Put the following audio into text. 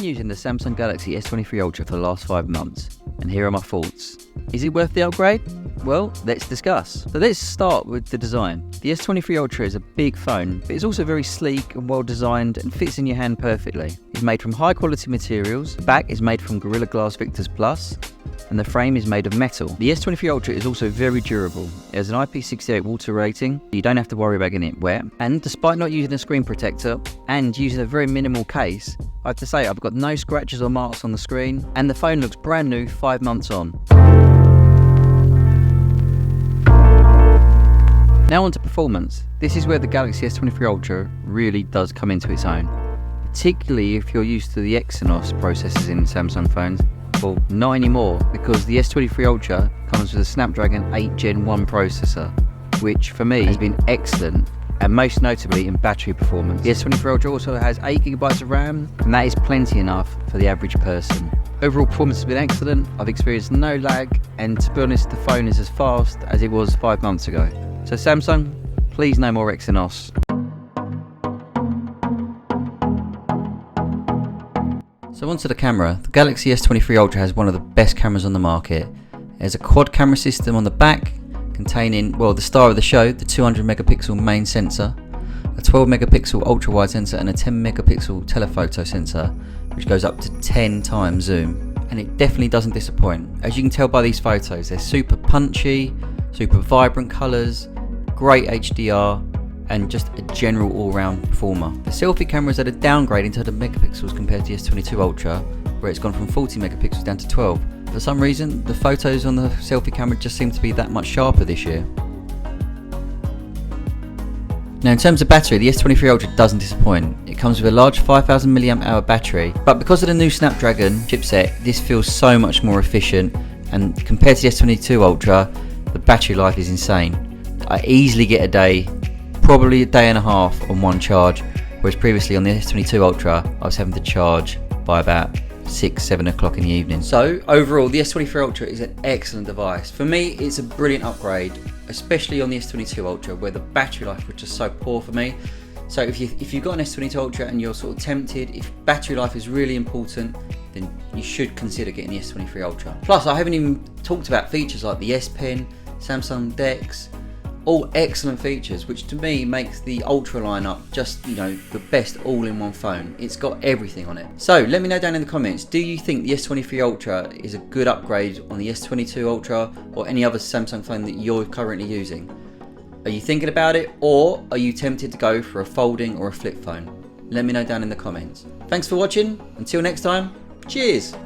using the Samsung Galaxy S23 Ultra for the last 5 months, and here are my thoughts. Is it worth the upgrade? Well, let's discuss. So let's start with the design. The S23 Ultra is a big phone, but it's also very sleek and well designed and fits in your hand perfectly. It's made from high quality materials, the back is made from Gorilla Glass Victus Plus, and the frame is made of metal. The S23 Ultra is also very durable. It has an IP68 water rating, so you don't have to worry about getting it wet. And despite not using a screen protector and using a very minimal case, I have to say I've got no scratches or marks on the screen, and the phone looks brand new 5 months on. Now on to performance. This is where the Galaxy S23 Ultra really does come into its own, particularly if you're used to the Exynos processors in Samsung phones. Well, not anymore, because the S23 Ultra comes with a Snapdragon 8 Gen 1 processor, which for me has been excellent, and most notably in battery performance. The S23 Ultra also has 8GB of RAM, and that is plenty enough for the average person. Overall performance has been excellent, I've experienced no lag, and to be honest, the phone is as fast as it was 5 months ago. So Samsung, please no more Exynos. So onto the camera. The Galaxy S23 Ultra has one of the best cameras on the market. It has a quad camera system on the back containing, well, the star of the show, the 200 megapixel main sensor, a 12 megapixel ultra wide sensor and a 10 megapixel telephoto sensor, which goes up to 10 times zoom. And it definitely doesn't disappoint. As you can tell by these photos, they're super punchy, super vibrant colours, great HDR, and just a general all-round performer. The selfie camera is at a downgrade in terms of megapixels compared to the S22 Ultra, where it's gone from 40 megapixels down to 12. For some reason, the photos on the selfie camera just seem to be that much sharper this year. Now in terms of battery, the S23 Ultra doesn't disappoint. It comes with a large 5000 mAh battery, but because of the new Snapdragon chipset, this feels so much more efficient, and compared to the S22 Ultra, the battery life is insane. I easily get a day, probably a day and a half on one charge, whereas previously on the S22 Ultra I was having to charge by about 6-7 o'clock in the evening. So overall, the S23 Ultra is an excellent device. For me, it's a brilliant upgrade, especially on the S22 Ultra, where the battery life was just so poor for me. So if you've got an S22 Ultra and you're sort of tempted, if battery life is really important, then you should consider getting the S23 Ultra. Plus, I haven't even talked about features like the S Pen, Samsung DeX, all excellent features, which to me makes the Ultra lineup just, the best all-in-one phone. It's got everything on it. So let me know down in the comments, do you think the S23 Ultra is a good upgrade on the S22 Ultra or any other Samsung phone that you're currently using? Are you thinking about it, or are you tempted to go for a folding or a flip phone? Let me know down in the comments. Thanks for watching. Until next time, cheers!